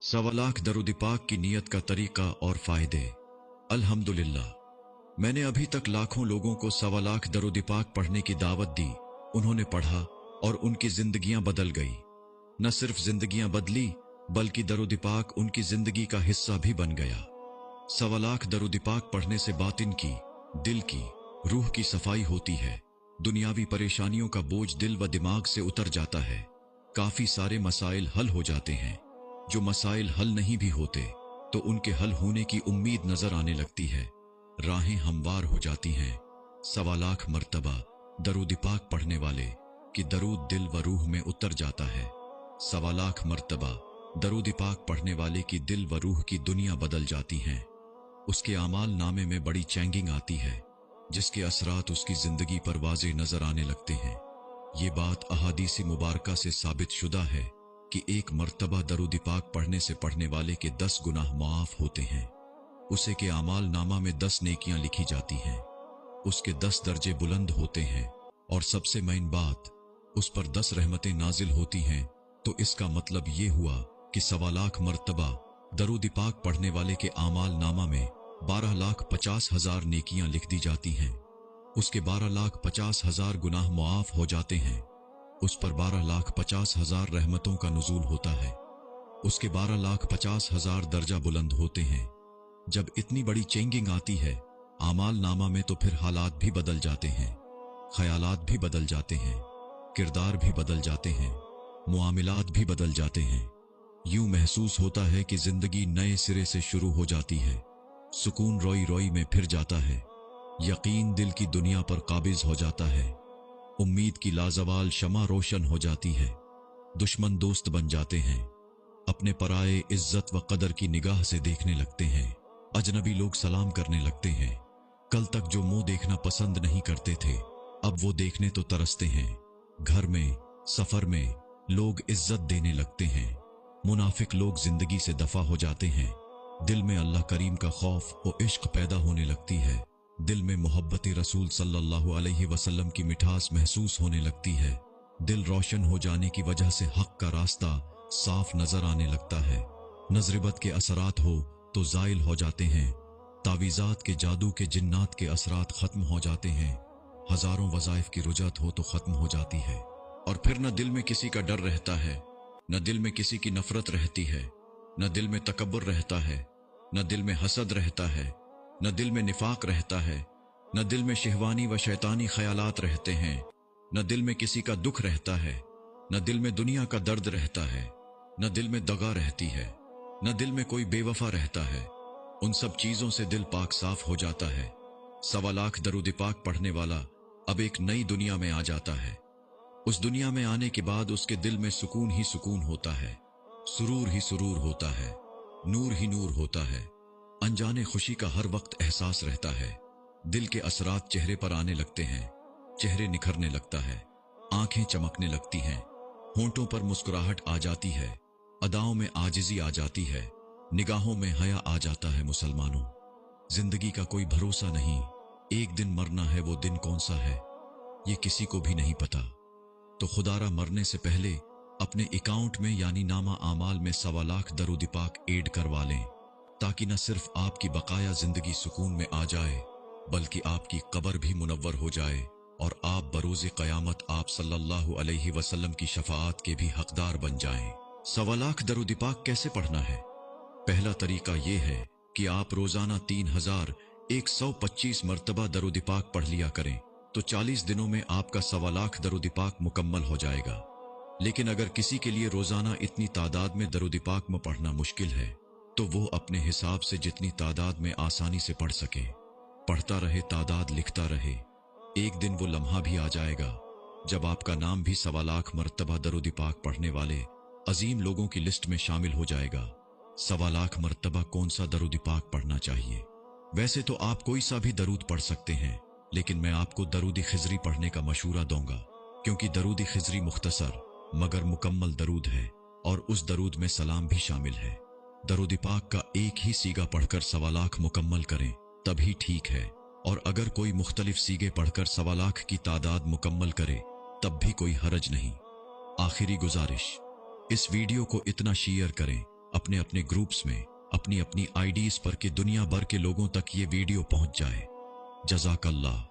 सवा लाख दरूद पाक की नियत का तरीका और फायदे। अल्हम्दुलिल्लाह, मैंने अभी तक लाखों लोगों को सवा लाख दरूद पाक पढ़ने की दावत दी। उन्होंने पढ़ा और उनकी जिंदगियां बदल गई। न सिर्फ जिंदगियां बदली बल्कि दरूद पाक उनकी जिंदगी का हिस्सा भी बन गया। सवा लाख दरूद पाक पढ़ने से बातिन की, दिल की, रूह की सफाई होती है। दुनियावी परेशानियों का बोझ दिल व दिमाग से उतर जाता है। काफी सारे मसाइल हल हो जाते हैं। जो मसाइल हल नहीं भी होते तो उनके हल होने की उम्मीद नजर आने लगती है। राहें हमवार हो जाती हैं। सवा लाख मर्तबा दरूद पाक पढ़ने वाले की दरूद दिल व रूह में उतर जाता है। सवा लाख मर्तबा दरूद पाक पढ़ने वाले की दिल व रूह की दुनिया बदल जाती हैं। उसके आमाल नामे में बड़ी चेंगिंग आती है, जिसके असरात उसकी जिंदगी पर वाज़ेह नजर आने लगते हैं। ये बात अहादीसी मुबारका से साबित शुदा है कि एक मर्तबा दरूद पाक पढ़ने से पढ़ने वाले के 10 गुनाह माफ होते हैं। उसे के आमाल नामा में 10 नेकियां लिखी जाती हैं। उसके 10 दर्जे बुलंद होते हैं और सबसे मेन बात, उस पर 10 रहमतें नाजिल होती हैं। तो इसका मतलब ये हुआ कि सवा लाख मर्तबा दरूद पाक पढ़ने वाले के आमाल नामा में 12,50,000 नेकियां लिख दी जाती हैं। उसके 12,50,000 गुनाह मुआफ हो जाते हैं। उस पर 12,50,000 रहमतों का नुज़ूल होता है। उसके 12,50,000 दर्जा बुलंद होते हैं। जब इतनी बड़ी चेंगिंग आती है आमाल नामा में, तो फिर हालात भी बदल जाते हैं, ख्यालात भी बदल जाते हैं, किरदार भी बदल जाते हैं, मुआमिलात भी बदल जाते हैं। यूं महसूस होता है कि जिंदगी नए सिरे से शुरू हो जाती है। सुकून रोई रोई में फिर जाता है। यकीन दिल की दुनिया पर काबिज हो जाता है। उम्मीद की लाजवाल शमा रोशन हो जाती है। दुश्मन दोस्त बन जाते हैं। अपने पराए इज्जत व कदर की निगाह से देखने लगते हैं। अजनबी लोग सलाम करने लगते हैं। कल तक जो मुंह देखना पसंद नहीं करते थे, अब वो देखने तो तरसते हैं। घर में, सफर में लोग इज्जत देने लगते हैं। मुनाफिक लोग जिंदगी से दफा हो जाते हैं। दिल में अल्लाह करीम का खौफ व इश्क पैदा होने लगती है। दिल में मोहब्बत रसूल सल्लल्लाहु अलैहि वसल्लम की मिठास महसूस होने लगती है। दिल रोशन हो जाने की वजह से हक का रास्ता साफ नजर आने लगता है। नजरिबत के असरात हो तो जाइल हो जाते हैं। तावीज़ात के जादू के जिन्नात के असरात खत्म हो जाते हैं। हजारों वज़ाइफ की रुजत हो तो खत्म हो जाती है। और फिर न दिल में किसी का डर रहता है, न दिल में किसी की नफरत रहती है, न दिल में तकब्बुर रहता है, न दिल में हसद रहता है, न दिल में निफाक रहता है, न दिल में शहवानी व शैतानी ख्यालात रहते हैं, न दिल में किसी का दुख रहता है, न दिल में दुनिया का दर्द रहता है, न दिल में दगा रहती है, न दिल में कोई बेवफा रहता है। उन सब चीजों से दिल पाक साफ हो जाता है। सवा लाख दरूद पाक पढ़ने वाला अब एक नई दुनिया में आ जाता है। उस दुनिया में आने के बाद उसके दिल में सुकून ही सुकून होता है, सुरूर ही सुरूर होता है, नूर ही नूर होता है। अनजाने खुशी का हर वक्त एहसास रहता है। दिल के असरात चेहरे पर आने लगते हैं। चेहरे निखरने लगता है, आंखें चमकने लगती हैं, होंठों पर मुस्कुराहट आ जाती है, अदाओं में आजिजी आ जाती है, निगाहों में हया आ जाता है। मुसलमानों, जिंदगी का कोई भरोसा नहीं। एक दिन मरना है, वो दिन कौन सा है ये किसी को भी नहीं पता। तो खुदारा मरने से पहले अपने अकाउंट में यानी नामा आमाल में सवा लाख दरूद पाक ऐड करवा लें, ताकि न सिर्फ आपकी बकाया जिंदगी सुकून में आ जाए बल्कि आपकी कब्र भी मुनव्वर हो जाए और आप बरोज़े क़यामत आप सल्लल्लाहु अलैहि वसल्लम की शफाअत के भी हकदार बन जाएं। सवा लाख दरूद पाक कैसे पढ़ना है? पहला तरीका यह है कि आप रोजाना 3125 मरतबा दरूद पाक पढ़ लिया करें, तो 40 दिनों में आपका सवा लाख दरूद पाक मुकम्मल हो जाएगा। लेकिन अगर किसी के लिए रोजाना इतनी तादाद में दरूद पाक में पढ़ना मुश्किल है, तो वो अपने हिसाब से जितनी तादाद में आसानी से पढ़ सके पढ़ता रहे, तादाद लिखता रहे। एक दिन वो लम्हा भी आ जाएगा जब आपका नाम भी सवा लाख मरतबा दरूद पाक पढ़ने वाले अजीम लोगों की लिस्ट में शामिल हो जाएगा। सवा लाख मरतबा कौन सा दरूद पाक पढ़ना चाहिए? वैसे तो आप कोई सा भी दरूद पढ़ सकते हैं, लेकिन मैं आपको दरूद खिजरी पढ़ने का मशूरा दूंगा, क्योंकि दरूद खिजरी मुख्तसर मगर मुकम्मल दरूद है और उस दरूद में सलाम भी शामिल है। दरूद पाक का एक ही सीगा पढ़कर सवा लाख मुकम्मल करें तभी ठीक है, और अगर कोई मुख्तलिफ सीगे पढ़कर सवा लाख की तादाद मुकम्मल करे तब भी कोई हरज नहीं। आखिरी गुजारिश, इस वीडियो को इतना शेयर करें अपने अपने ग्रुप्स में, अपनी अपनी आईडीज पर कि दुनिया भर के लोगों तक ये वीडियो पहुंच जाए। जज़ाकल्लाह।